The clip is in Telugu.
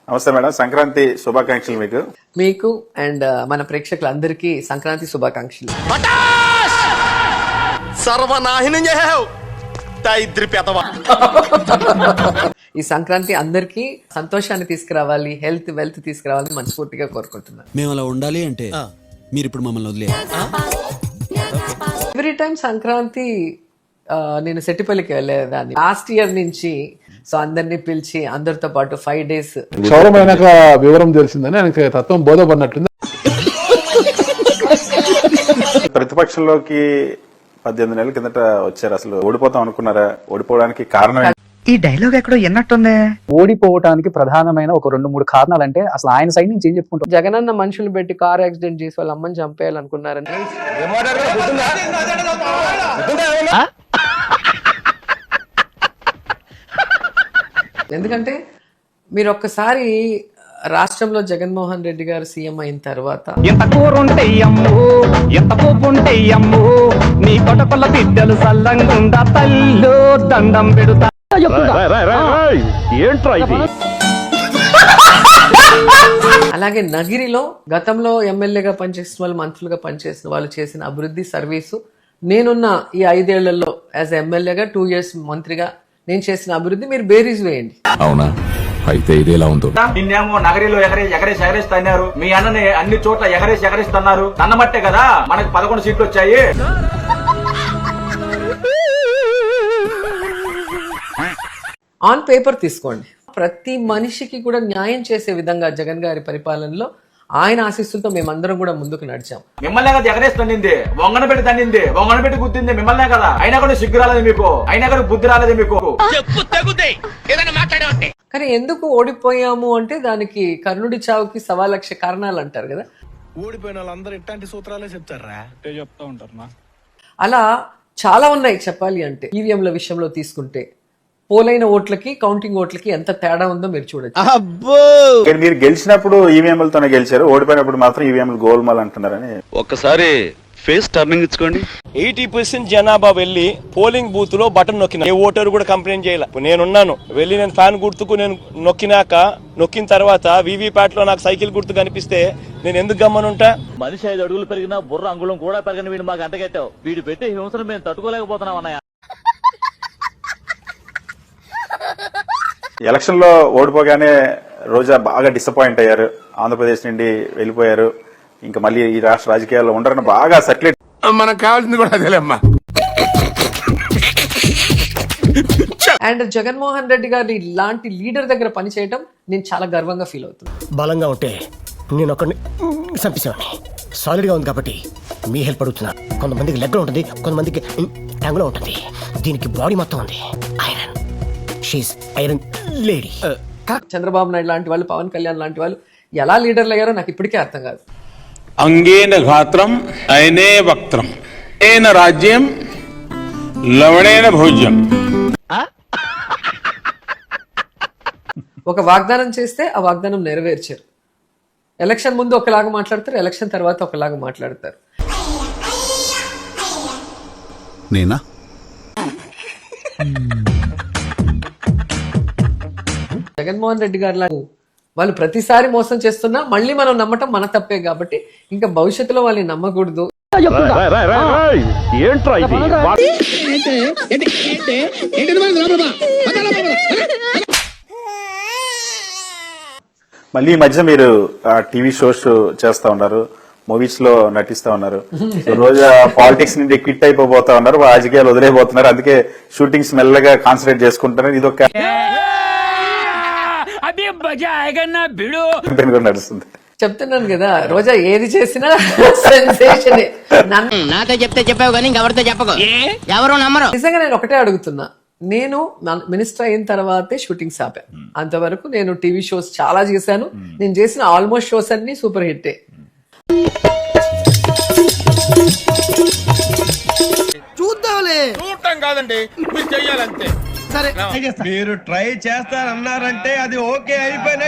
నమస్తే మేడం, సంక్రాంతి శుభాకాంక్షలు మీకు. మీకు అండ్ మన ప్రేక్షకులందరికీ సంక్రాంతి శుభాకాంక్షలు. సర్వనాశనం చేసావు దరిద్ర పెదవా. ఈ సంక్రాంతి అందరికీ సంతోషాన్ని తీసుకురావాలి, హెల్త్ వెల్త్ తీసుకురావాలని మనస్ఫూర్తిగా కోరుకుంటున్నాను. మేము అలా ఉండాలి అంటే మీరు ఇప్పుడు మమ్మల్ని వదిలే. ఎవ్రీ టైం సంక్రాంతి నేను సెట్టిపల్లికి వెళ్ళేదాన్ని లాస్ట్ ఇయర్ నుంచి. సో అందరినీ పిలిచి అందరితో పాటు 5 days క్షౌరమైనాక వివరం తెలిసిందని ఆయనకి తత్వం బోధపడినట్టుంది. ప్రతిపక్షంలోకి 18 నెలల కిందట వచ్చారు. అసలు ఓడిపోతాం అనుకున్నారా? ఓడిపోవడానికి కారణం ఈ డైలాగ్ ఎక్కడో ఎన్నట్టుంది. ఓడిపోవటానికి ప్రధానమైన ఒక 2-3 కారణాలు అంటే అసలు ఆయన సైడ్ నుంచి ఏం చెప్పుకుంటాం. జగనన్న మనుషులు పెట్టి కార్ యాక్సిడెంట్ చేసి వాళ్ళ అమ్మని చంపేయాలనుకున్నారని. ఎందుకంటే మీరు ఒక్కసారి రాష్ట్రంలో జగన్మోహన్ రెడ్డి గారు సీఎం అయిన తర్వాత ఎంత కూరుంటే అమ్ము, ఎంత పోపుంటే అమ్ము, నీ కొటకొల్ల బిడ్డలు సల్లంగుండా తల్లు దండం పెడుతా. అలాగే నగిరిలో గతంలో ఎమ్మెల్యేగా పనిచేసిన వాళ్ళు, మంత్రులుగా పనిచేసిన వాళ్ళు చేసిన అభివృద్ధి సర్వీసు, నేనున్న ఈ 5 ఏళ్లలో యాజ్ ఎమ్మెల్యేగా 2 years మంత్రిగా నేను చేసిన అభివృద్ధి మీరు బేరీజ్ వేయండి. అవునా? అయితే ఇదేలా ఉందో. నిన్నేమో నగరిలో ఎగరేసి తన్నారు, మీ అన్నని అన్ని చోట్ల ఎగరేసి తన్నారు. తన్నమట్టే కదా మనకు 11 సీట్లు వచ్చాయి. ఆన్ పేపర్ తీసుకోండి. ప్రతి మనిషికి కూడా న్యాయం చేసే విధంగా జగన్ గారి పరిపాలనలో ఆయన ఆశీస్సులతో మేమందరం కూడా ముందుకు నడిచాం. మిమ్మల్నే కదా ఎగరేసి తన్నింది, వంగన పెట్టి గుద్దింది మిమ్మల్నే కదా. అయినా కూడా సిగ్గు రాలేదు మీకు, అయినా కూడా బుద్ధి రాలేదు మీకు. కానీ ఎందుకు ఓడిపోయాము అంటే దానికి కర్ణుడి చావుకి 1,00,000 కారణాలు అంటారు కదా. ఓడిపోయిన వాళ్ళందరూ ఇట్లాంటి సూత్రాలే చెప్తారా? చెప్తా ఉంటారు. అలా చాలా ఉన్నాయి చెప్పాలి అంటే. ఈవీఎంల విషయంలో తీసుకుంటే పోలైన ఓట్లకి కౌంటింగ్ ఓట్లకి ఎంత తేడా ఉందో మీరు చూడొచ్చు. మీరు గెలిచినప్పుడు ఈవీఎంలతోనే గెలిచారు, ఓడిపోయినప్పుడు మాత్రం ఈవీఎంలు గోల్మాల్ అంటున్నారని. ఒక్కసారి ఫేస్ టర్నింగ్ ఇచ్చుకోండి. 80% జనాభా వెళ్లి పోలింగ్ బూత్ లో బటన్ నొక్కిన, ఏ ఓటరు కూడా కంప్లైంట్ చేయాల. నేనున్నాను, వెళ్ళి నేను ఫ్యాన్ గుర్తుకు నేను నొక్కిన తర్వాత వీవీప్యాట్ లో నాకు సైకిల్ గుర్తు కనిపిస్తే నేను ఎందుకు గమ్మనుంటా? మనిషి 5 అడుగులు పెరిగినా బుర్ర అంగుళం కూడా పెరగని వీడు మాకు అంటగట్టావు. వీడు పెట్టే హింసను మేము తట్టుకోలేకపోతున్నాం అన్నయ్య. ఎలక్షన్ లో ఓడిపోగానే రోజా బాగా డిసప్పాయింట్ అయ్యారు. ఆంధ్రప్రదేశ్ నుండి వెళ్ళిపోయారు, ఇంకా మళ్ళీ ఈ రాష్ట్ర రాజకీయాల్లో ఉండరని బాగా సర్క్యులేట్. మనకు కావాల్సింది కూడా అదేలేమ్మా. అండ్ జగన్మోహన్ రెడ్డి గారి ఇలాంటి లీడర్ దగ్గర పనిచేయడం నేను చాలా గర్వంగా ఫీల్ అవుతున్నాను. బలంగా ఉంటే నేను ఒకరిని చంపేసేవాడిని. సాలిడ్ గా ఉంది కాబట్టి మీ హెల్ప్ అడుగుతున్నా. కొంతమందికి లెగ్ ఉంటుంది, కొంతమందికి ట్యాంగ్ లో ఉంటుంది. దీనికి బాడీ మొత్తం ఉంది. Iron, she's iron lady. Chandrababu Naidu లాంటి వాళ్ళు, పవన్ కళ్యాణ్ లాంటి వాళ్ళు ఎలా లీడర్లు అయ్యారో నాకు ఇప్పటికే అర్థం కాదు. అంగేన ఘాత్రం అయనే వక్త్రం ఏన రాజ్యం లవణేన భోజ్యం. ఒక వాగ్దానం చేస్తే ఆ వాగ్దానం నెరవేర్చారు. ఎలక్షన్ ముందు ఒకలాగా మాట్లాడతారు, ఎలక్షన్ తర్వాత ఒకలాగా మాట్లాడతారు. నేనా? జగన్మోహన్ రెడ్డి గారు వాళ్ళు ప్రతిసారి మోసం చేస్తున్నా మళ్ళీ మనం నమ్మటం మన తప్పే కాబట్టి ఇంకా భవిష్యత్తులో వాళ్ళని నమ్మకూడదు. మళ్ళీ ఈ మధ్య మీరు టీవీ షోస్ చేస్తా ఉన్నారు, మూవీస్ లో నటిస్తా ఉన్నారు. రోజా పాలిటిక్స్ నుండి క్విట్ అయిపోతా ఉన్నారు, రాజకీయాలు వదిలేపోతున్నారు. అందుకే షూటింగ్స్ మెల్లగా కాన్సన్ట్రేట్ చేసుకుంటున్నారు. ఇది ఒక నడుస్తుంది. చెప్తున్నాను కదా, రోజా ఏది చేసినా సెన్సేషన్. నాతో చెప్తే చెప్పావు కానీ ఎవరితో చెప్పకు, ఎవరు నమ్మరు. నిజంగా నేను ఒకటే అడుగుతున్నా, నేను మినిస్టర్ అయిన తర్వాతే షూటింగ్స్ ఆపా. అంతవరకు నేను టీవీ షోస్ చాలా చేశాను. నేను చేసిన ఆల్మోస్ట్ షోస్ అన్ని సూపర్ హిట్టే. చూడటం కాదండి, మీరు చెయ్యాలంతే. సరే, మీరు ట్రై చేస్తారన్నారంటే అది ఓకే అయిపోయిన